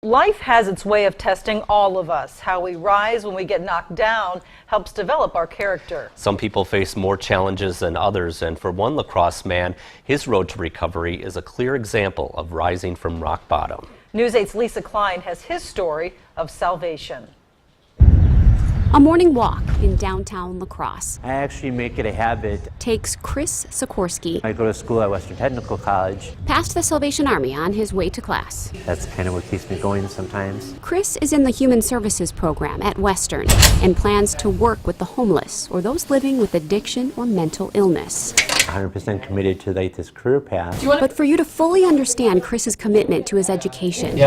Life has its way of testing all of us. How we rise when we get knocked down helps develop our character. Some people face more challenges than others, and for one La Crosse man, his road to recovery is a clear example of rising from rock bottom. News 8's Lisa Klein has his story of salvation. A morning walk in downtown La Crosse I actually make it a habit. takes Chris Sikorsky I go to school at Western Technical College. past the Salvation Army on his way to class. That's kind of what keeps me going sometimes. Chris is in the Human Services program at Western and plans to work with the homeless or those living with addiction or mental illness. 100% committed to this career path. But for you to fully understand Chris's commitment to his education,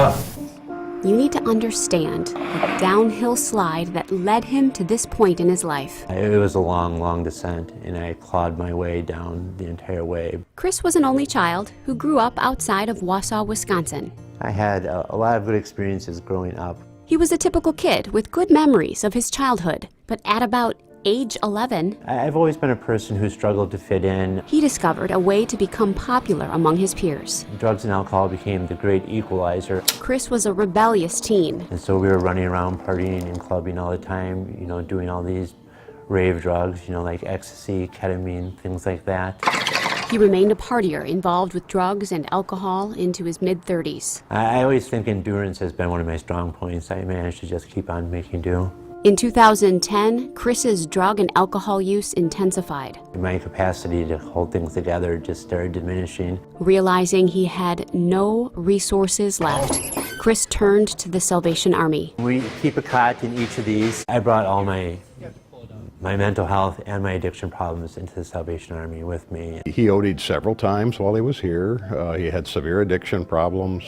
you need to understand the downhill slide that led him to this point in his life. It was a long, long descent, and I clawed my way down the entire way. Chris was an only child who grew up outside of Wausau, Wisconsin. I had a lot of good experiences growing up. He was a typical kid with good memories of his childhood, but at about age 11, I've always been a person who struggled to fit in. he discovered a way to become popular among his peers. Drugs and alcohol became the great equalizer. Chris was a rebellious teen. And so we were running around partying and clubbing all the time, doing all these rave drugs, like ecstasy, ketamine, things like that. He remained a partier involved with drugs and alcohol into his mid-30s. I always think endurance has been one of my strong points. I managed to just keep on making do. In 2010, Chris's drug and alcohol use intensified. My capacity to hold things together just started diminishing. Realizing he had no resources left, Chris turned to the Salvation Army. We keep a cot in each of these. I brought all my mental health and my addiction problems into the Salvation Army with me. He OD'd several times while he was here. He had severe addiction problems.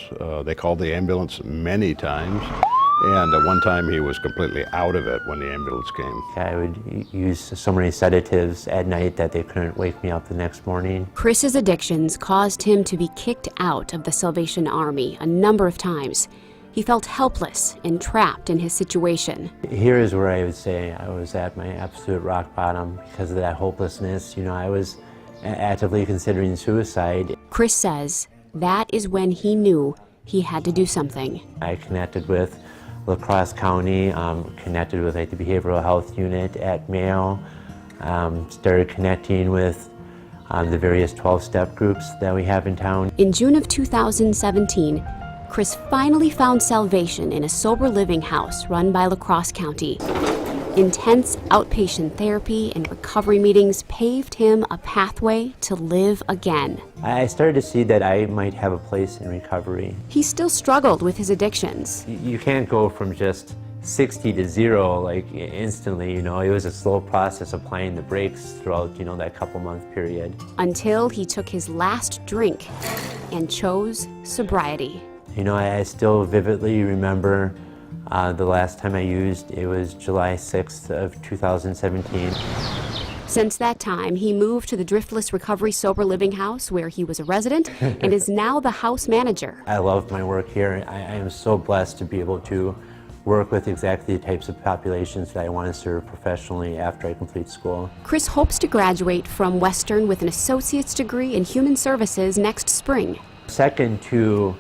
They called the ambulance many times. And one time he was completely out of it when the ambulance came. I would use so many sedatives at night that they couldn't wake me up the next morning. Chris's addictions caused him to be kicked out of the Salvation Army a number of times. He felt helpless and trapped in his situation. Here is where I would say I was at my absolute rock bottom because of that hopelessness. I was actively considering suicide. Chris says that is when he knew he had to do something. I connected with La Crosse County, connected with the behavioral health unit at Mayo, started connecting with the various 12-step groups that we have in town. In June of 2017, Chris finally found salvation in a sober living house run by La Crosse County. Intense outpatient therapy and recovery meetings paved him a pathway to live again. I started to see that I might have a place in recovery. He still struggled with his addictions. You can't go from just 60 to 0 instantly. It was a slow process applying the brakes throughout that couple-month period. Until he took his last drink and chose sobriety. I still vividly remember the last time I used. It was July 6th of 2017. Since that time, he moved to the Driftless Recovery Sober Living House, where he was a resident and is now the house manager. I love my work here. I am so blessed to be able to work with exactly the types of populations that I want to serve professionally after I complete school. Chris hopes to graduate from Western with an associate's degree in human services next spring. Second to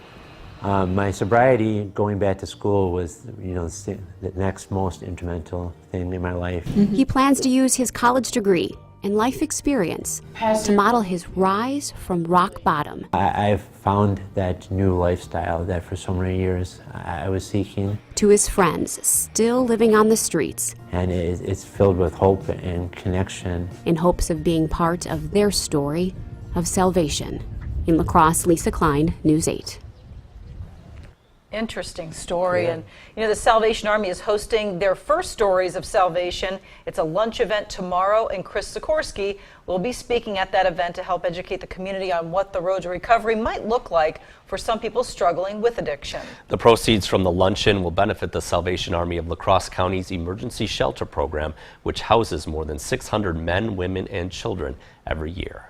my sobriety, going back to school was, the next most instrumental thing in my life. He plans to use his college degree and life experience to model his rise from rock bottom. I've found that new lifestyle that for so many years I was seeking. To his friends still living on the streets. And it's filled with hope and connection. In hopes of being part of their story of salvation. In La Crosse, Lisa Klein, News 8. Interesting story. And the Salvation Army is hosting their first Stories of Salvation. It's a lunch event tomorrow, and Chris Sikorsky will be speaking at that event to help educate the community on what the road to recovery might look like for some people struggling with addiction. The proceeds from the luncheon will benefit the Salvation Army of La Crosse County's emergency shelter program, which houses more than 600 men, women, and children every year.